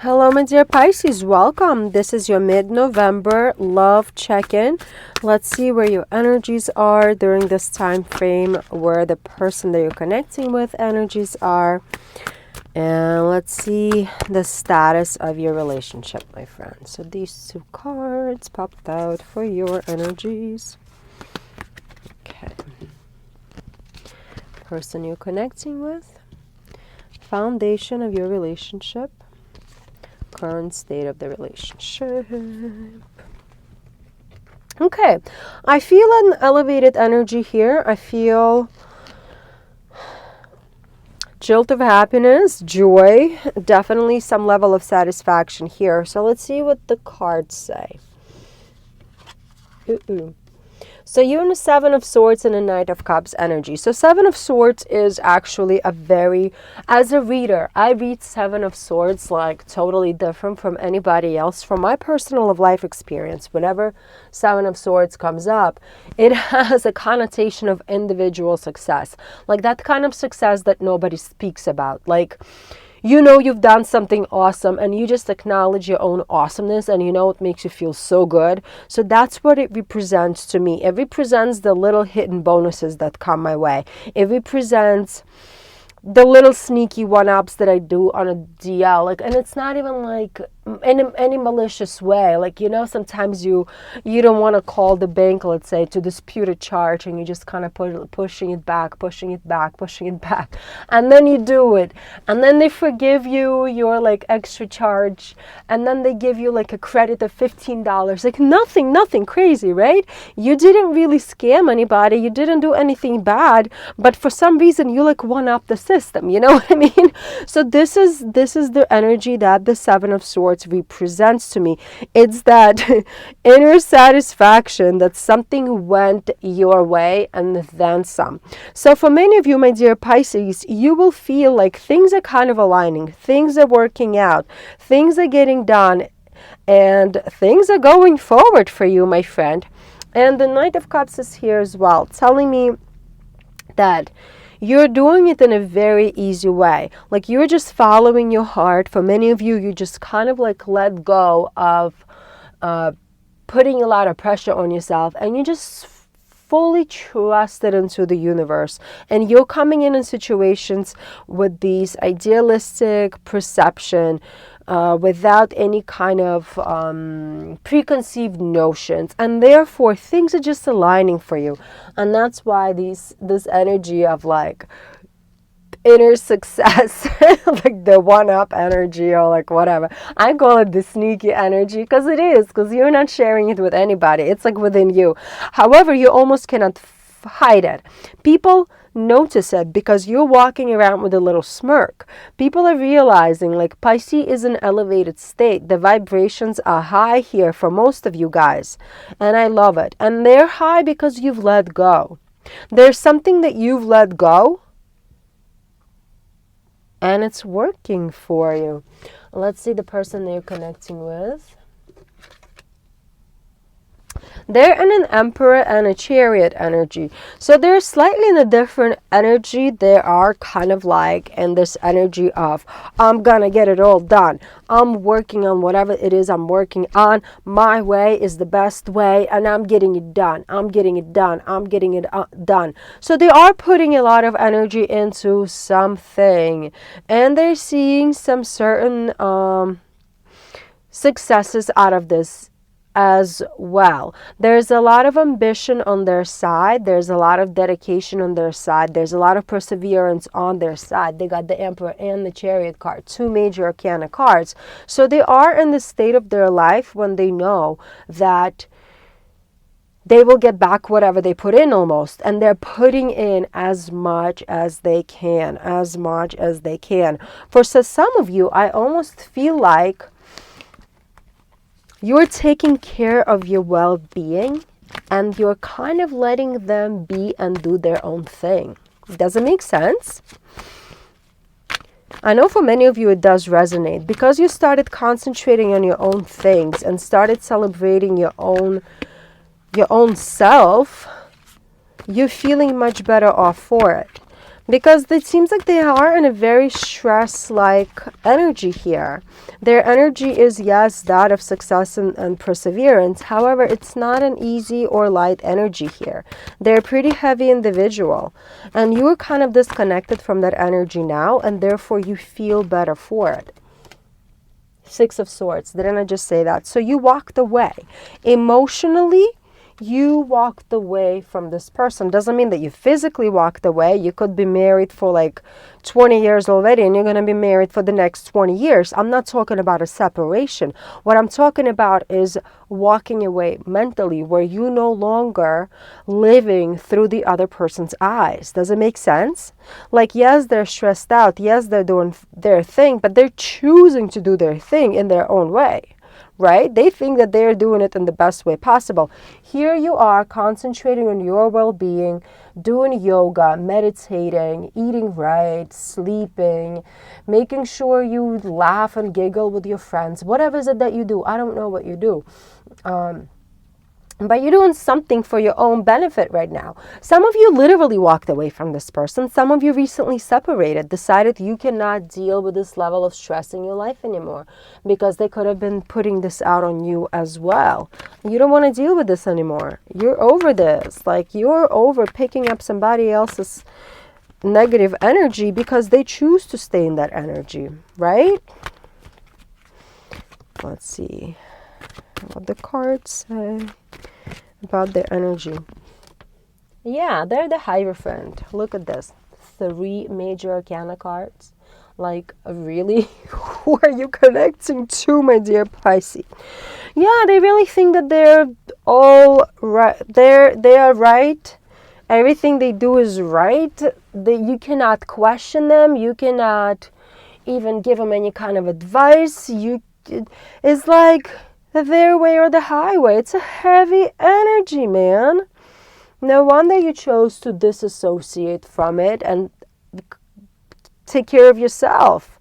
Hello, my dear Pisces. Welcome. This is your mid-November love check-in. Let's see where your energies are during this time frame, where the person that you're connecting with energies are. And let's see the status of your relationship, my friend. So these two cards popped out for your energies. Okay. Person you're connecting with. Foundation of your relationship. Current state of the relationship. Okay, I feel an elevated energy here. I feel jolt of happiness, joy, definitely some level of satisfaction here. So let's see what the cards say. So you're in a Seven of Swords and a Knight of Cups energy. So Seven of Swords is actually a very, as a reader, I read Seven of Swords like totally different from anybody else. From my personal life experience, whenever Seven of Swords comes up, it has a connotation of individual success. Like that kind of success that nobody speaks about. Like, you know you've done something awesome and you just acknowledge your own awesomeness and you know it makes you feel so good. So that's what it represents to me. It represents the little hidden bonuses that come my way. It represents the little sneaky one-ups that I do on a DL. Like, and it's not even like in any malicious way. Like, you know, sometimes you don't want to call the bank, let's say, to dispute a charge, and you just kind of pushing it back, and then you do it, and then they forgive you your like extra charge, and then they give you like a credit of $15. Like nothing crazy, right? You didn't really scam anybody, you didn't do anything bad, but for some reason you like one up the system, you know what I mean? So this is the energy that the Seven of Swords represents to me. It's that inner satisfaction that something went your way and then some. So for many of you, my dear Pisces, you will feel like things are kind of aligning, things are working out, things are getting done, and things are going forward for you, my friend. And the Knight of Cups is here as well, telling me that you're doing it in a very easy way. Like you're just following your heart. For many of you, you just kind of like let go of putting a lot of pressure on yourself, and you just fully trusted into the universe. And you're coming in situations with these idealistic perception, without any kind of preconceived notions, and therefore things are just aligning for you. And that's why this energy of like inner success, like the one-up energy, or like whatever, I call it the sneaky energy, because it is, because you're not sharing it with anybody. It's like within you. However, you almost cannot hide it. People notice it because you're walking around with a little smirk. People are realizing like Pisces is an elevated state. The vibrations are high here for most of you guys, and I love it. And they're high because you've let go. There's something that you've let go, and it's working for you. Let's see the person that you're connecting with. They're in an Emperor and a Chariot energy. So they're slightly in a different energy. They are kind of like in this energy of, I'm gonna get it all done. I'm working on whatever it is I'm working on. My way is the best way, and I'm getting it done. I'm getting it done. I'm getting it done. So they are putting a lot of energy into something, and they're seeing some certain successes out of this as well. There's a lot of ambition on their side. There's a lot of dedication on their side. There's a lot of perseverance on their side. They got the Emperor and the Chariot card, two major arcana cards. So they are in the state of their life when they know that they will get back whatever they put in almost. And they're putting in as much as they can, For some of you, I almost feel like you're taking care of your well-being, and you're kind of letting them be and do their own thing. Does it make sense? I know for many of you it does resonate, because you started concentrating on your own things and started celebrating your own self. You're feeling much better off for it. Because it seems like they are in a very stress-like energy here. Their energy is, yes, that of success and perseverance. However, it's not an easy or light energy here. They're a pretty heavy individual. And you're kind of disconnected from that energy now, and therefore you feel better for it. Six of Swords. Didn't I just say that? So you walked away. Emotionally, you walked away from this person. Doesn't mean that you physically walked away. You could be married for like 20 years already and you're going to be married for the next 20 years. I'm not talking about a separation. What I'm talking about is walking away mentally, where you no longer living through the other person's eyes. Does it make sense? Like, yes, they're stressed out. Yes, they're doing their thing, but they're choosing to do their thing in their own way. Right? They think that they're doing it in the best way possible. Here you are concentrating on your well-being, doing yoga, meditating, eating right, sleeping, making sure you laugh and giggle with your friends. Whatever is it that you do? I don't know what you do. But you're doing something for your own benefit right now. Some of you literally walked away from this person. Some of you recently separated, decided you cannot deal with this level of stress in your life anymore because they could have been putting this out on you as well. You don't want to deal with this anymore. You're over this. Like, you're over picking up somebody else's negative energy because they choose to stay in that energy, right? Let's see what the cards say about their energy. Yeah, they're the Hierophant. Look at this. 3 major arcana cards. Like, really? Who are you connecting to, my dear Pisces? Yeah, they really think that they're all right. They are right. Everything they do is right. You cannot question them. You cannot even give them any kind of advice. It's like their way or the highway. It's a heavy energy, man. No wonder you chose to disassociate from it and take care of yourself.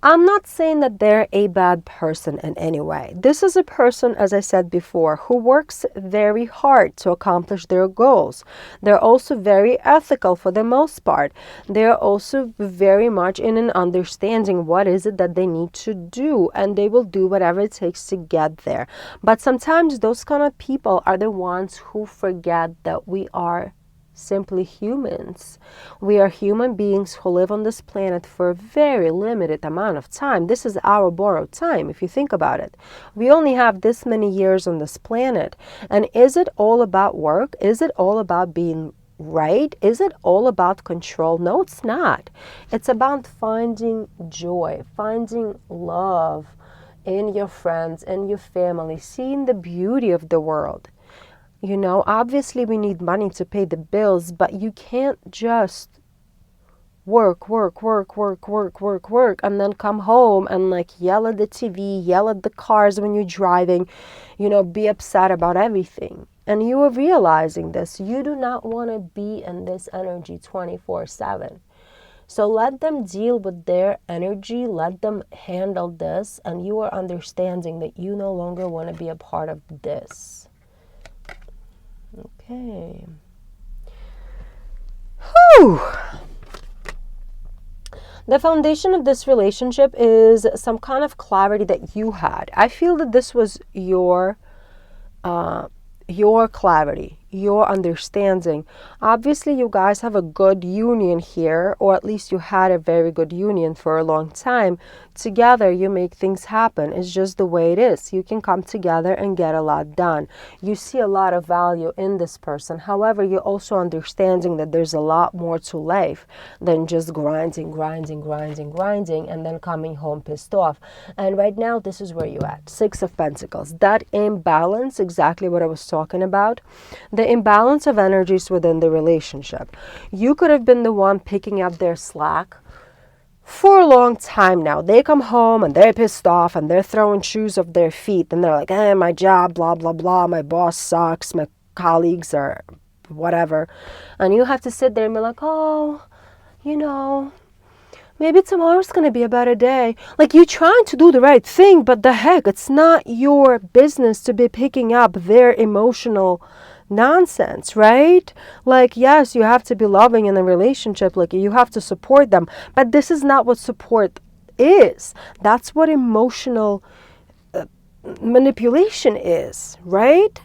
I'm not saying that they're a bad person in any way. This is a person, as I said before, who works very hard to accomplish their goals. They're also very ethical for the most part. They're also very much in an understanding what is it that they need to do, and they will do whatever it takes to get there. But sometimes those kind of people are the ones who forget that we are simply humans. We are human beings who live on this planet for a very limited amount of time. This is our borrowed time, if you think about it. We only have this many years on this planet. And is it all about work? Is it all about being right? Is it all about control? No, it's not. It's about finding joy, finding love in your friends and your family, seeing the beauty of the world. You know, obviously we need money to pay the bills, but you can't just work, and then come home and like yell at the TV, yell at the cars when you're driving, you know, be upset about everything. And you are realizing this. You do not want to be in this energy 24/7. So let them deal with their energy, let them handle this, and you are understanding that you no longer want to be a part of this. Okay. Whew. The foundation of this relationship is some kind of clarity that you had. I feel that this was your clarity, your understanding. Obviously, you guys have a good union here, or at least you had a very good union for a long time. Together, you make things happen. It's just the way it is. You can come together and get a lot done. You see a lot of value in this person. However, you're also understanding that there's a lot more to life than just grinding, and then coming home pissed off. And right now, this is where you're at. 6 of Pentacles. That imbalance, exactly what I was talking about. The imbalance of energies within the relationship. You could have been the one picking up their slack for a long time now. They come home and they're pissed off and they're throwing shoes off their feet and they're like, my job, blah, blah, blah, my boss sucks, my colleagues are whatever. And you have to sit there and be like, oh, you know, maybe tomorrow's going to be a better day. Like, you're trying to do the right thing, but the heck, it's not your business to be picking up their emotional nonsense, right? Like, yes, you have to be loving in a relationship, like you have to support them, but this is not what support is. That's what emotional manipulation is, right?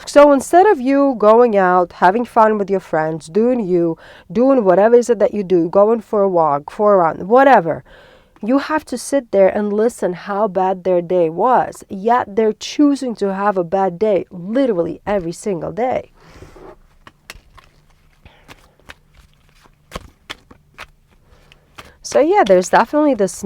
So instead of you going out, having fun with your friends, doing whatever is it that you do, going for a walk, for a run, whatever, you have to sit there and listen how bad their day was. Yet they're choosing to have a bad day literally every single day. So yeah, there's definitely this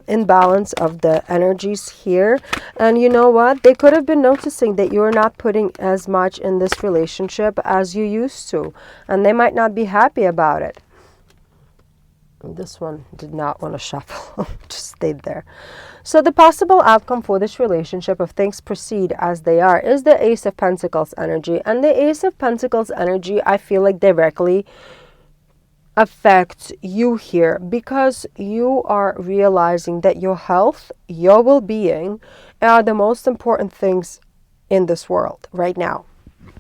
imbalance of the energies here. And you know what? They could have been noticing that you're not putting as much in this relationship as you used to. And they might not be happy about it. This one did not want to shuffle, just stayed there. So the possible outcome for this relationship, if things proceed as they are, is the Ace of Pentacles energy. And the Ace of Pentacles energy, I feel like directly affects you here, because you are realizing that your health, your well-being are the most important things in this world right now.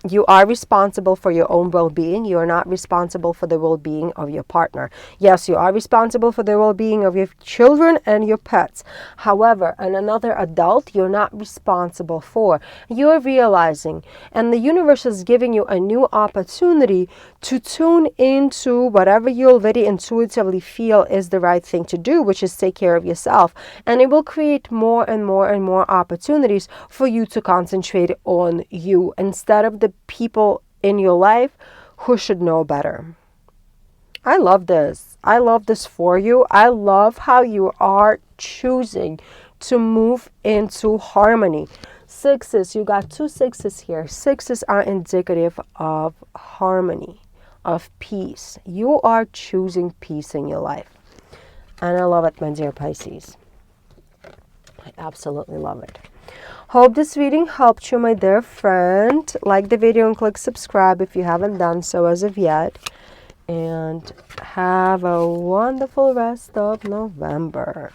You are responsible for your own well-being. You are not responsible for the well-being of your partner. Yes, you are responsible for the well-being of your children and your pets. However, another adult, you're not responsible for. You're realizing, and the universe is giving you a new opportunity to tune into whatever you already intuitively feel is the right thing to do, which is take care of yourself. And it will create more and more and more opportunities for you to concentrate on you instead of the people in your life who should know better. I love this. I love this for you. I love how you are choosing to move into harmony. Sixes, you got 2 sixes here. Sixes are indicative of harmony, of peace. You are choosing peace in your life. And I love it, my dear Pisces. I absolutely love it. Hope this reading helped you, my dear friend. Like the video and click subscribe if you haven't done so as of yet. And have a wonderful rest of November.